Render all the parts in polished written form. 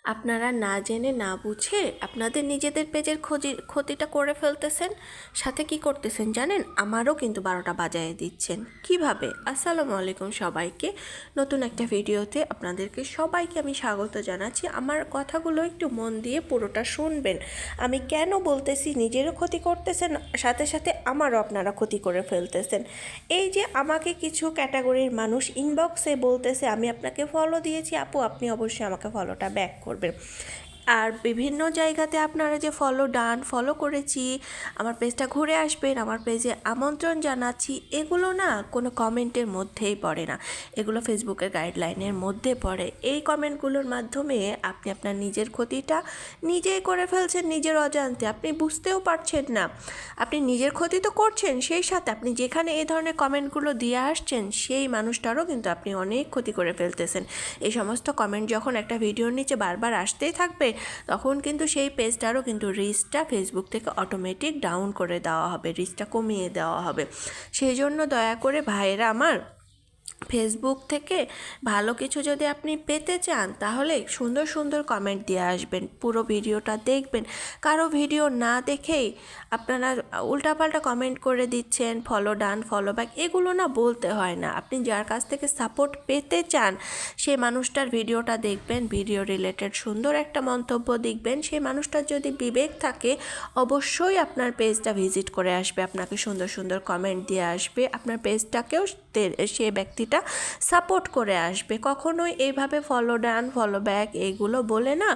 আপনারা না জেনে না বুঝে আপনাদের নিজেদের পেজের ক্ষতিটা করে ফেলতেছেন। সাথে কি করতেছেন জানেন? আমারও কিন্তু 12টা বাজায় দিচ্ছেন। কিভাবে? আসসালামু আলাইকুম সবাইকে, নতুন একটা ভিডিওতে আপনাদেরকে সবাইকে আমি স্বাগত জানাচ্ছি। আমার কথাগুলো একটু মন দিয়ে পুরোটা শুনবেন। আমি কেন বলতেছি নিজেরও ক্ষতি করতেছেন, সাথে সাথে আমারও আপনারা ক্ষতি করে ফেলতেছেন। এই যে আমাকে কিছু ক্যাটাগরির মানুষ ইনবক্সে বলতেছে আমি আপনাকে ফলো দিয়েছি আপু, আপনি অবশ্যই আমাকে ফলোটা ব্যাক করবেন। আর বিভিন্ন জায়গাতে আপনারা যে ফলো করেছি, আমার পেজটা ঘুরে আসবেন, আমার পেজে আমন্ত্রণ জানাচ্ছি, এগুলো না কোনো কমেন্টের মধ্যেই পড়ে না, এগুলো ফেসবুকের গাইডলাইনের মধ্যে পড়ে। এই কমেন্টগুলোর মাধ্যমে আপনি আপনার নিজের ক্ষতিটা নিজেই করে ফেলছেন, নিজের অজান্তে আপনি বুঝতেও পারছেন না। আপনি নিজের ক্ষতি তো করছেন, সেই সাথে আপনি যেখানে এই ধরনের কমেন্টগুলো দিয়ে আসছেন সেই মানুষটারও কিন্তু আপনি অনেক ক্ষতি করে ফেলতেছেন। এই সমস্ত কমেন্ট যখন একটা ভিডিওর নিচে বারবার আসতেই থাকবে, তখন কিন্তু সেই পেজটারও কিন্তু রিচটা ফেসবুক থেকে অটোমেটিক ডাউন করে দেওয়া হবে, রিচটা কমিয়ে দেওয়া হবে। সেই জন্য দয়া করে ভাইয়েরা আমার, ফেসবুক থেকে ভালো কিছু যদি আপনি পেতে চান তাহলে সুন্দর সুন্দর কমেন্ট দিয়ে আসবেন, পুরো ভিডিওটা দেখবেন। কারো ভিডিও না দেখেই আপনারা উল্টাপাল্টা কমেন্ট করে দিচ্ছেন, ফলো ডান ফলো ব্যাক, এগুলো না বলতে হয় না। আপনি যার কাছ থেকে সাপোর্ট পেতে চান সেই মানুষটার ভিডিওটা দেখবেন, ভিডিও রিলেটেড সুন্দর একটা মন্তব্য দেখবেন। সেই মানুষটার যদি বিবেক থাকে অবশ্যই আপনার পেজটা ভিজিট করে আসবে, আপনাকে সুন্দর সুন্দর কমেন্ট দিয়ে আসবে, আপনার পেজটাকেও সে ব্যক্তিটা সাপোর্ট করে আসবে। কখনোই এইভাবে ফলো ডান ফলো ব্যাক এইগুলো বলে না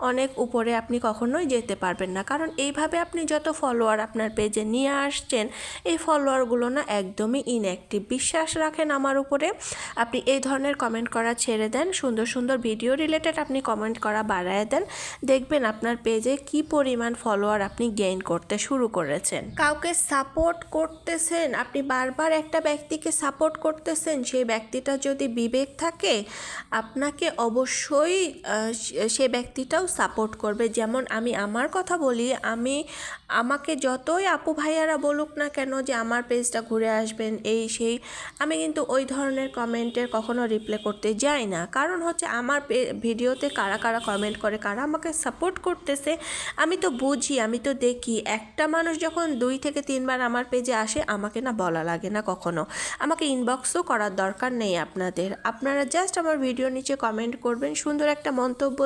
অনেক উপরে আপনি কখনোই যেতে পারবেন না। কারণ এইভাবে আপনি যত ফলোয়ার আপনার পেজে নিয়ে আসছেন, এই ফলোয়ারগুলো না একদমই ইনঅ্যাক্টিভ। বিশ্বাস রাখেন আমার উপরে, আপনি এই ধরনের কমেন্ট করা ছেড়ে দেন, সুন্দর সুন্দর ভিডিও রিলেটেড আপনি কমেন্ট করা বাড়ায় দেন, দেখবেন আপনার পেজে কি পরিমাণ ফলোয়ার আপনি গেইন করতে শুরু করেছেন। কাউকে সাপোর্ট করতেছেন, আপনি বারবার একটা ব্যক্তিকে সাপোর্ট করতেছেন, সেই ব্যক্তিটা যদি বিবেক থাকে আপনাকে অবশ্যই সে ব্যক্তিটাও সাপোর্ট করবে। যেমন আমি আমার কথা বলি, আমাকে যতই আপু ভাইয়ারা বলুক না কেন যে আমার পেজটা ঘুরে আসবেন এই সেই, আমি কিন্তু ওই ধরনের কমেন্টের কখনো রিপ্লাই করতে যাই না। কারণ হচ্ছে আমার ভিডিওতে কারা কারা কমেন্ট করে, কারা আমাকে সাপোর্ট করতেছে আমি তো বুঝি, আমি তো দেখি। একটা মানুষ যখন 2 থেকে 3 বার আমার পেজে আসে আমাকে না বলা লাগে না কখনো, আমাকে ইনবক্সও করার দরকার নেই আপনাদের। আপনারা জাস্ট আমার ভিডিওর নিচে কমেন্ট করবেন, সুন্দর একটা মন্তব্য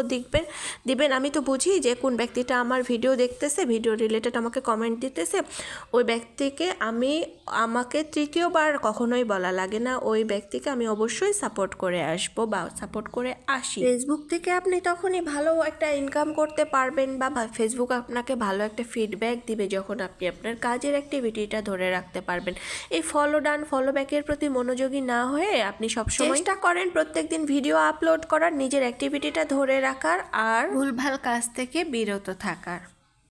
দিবেন। আমি তো বুঝি যে কোন ব্যক্তিটা আমার ভিডিও দেখতেছে, ভিডিও রিলেটেড আমাকে কমেন্ট দিতেছে, ওই ব্যক্তিকে আমাকে তৃতীয়বার কখনোই বলা লাগে না, ওই ব্যক্তিকে আমি অবশ্যই সাপোর্ট করে আসবো বা সাপোর্ট করে আসি। ফেসবুক থেকে আপনি তখনই ভালো একটা ইনকাম করতে পারবেন বা ফেসবুক আপনাকে ভালো একটা ফিডব্যাক দিবে যখন আপনি আপনার কাজের অ্যাক্টিভিটিটা ধরে রাখতে পারবেন। এই ফলো ডান ফলো ব্যাকের প্রতি মনোযোগী না হয়ে আপনি সবসময় চেষ্টা করেন প্রত্যেকদিন ভিডিও আপলোড করার, নিজের অ্যাক্টিভিটিটা ধরে রাখার আর ভুলভাল কাজ থেকে বিরত থাকার।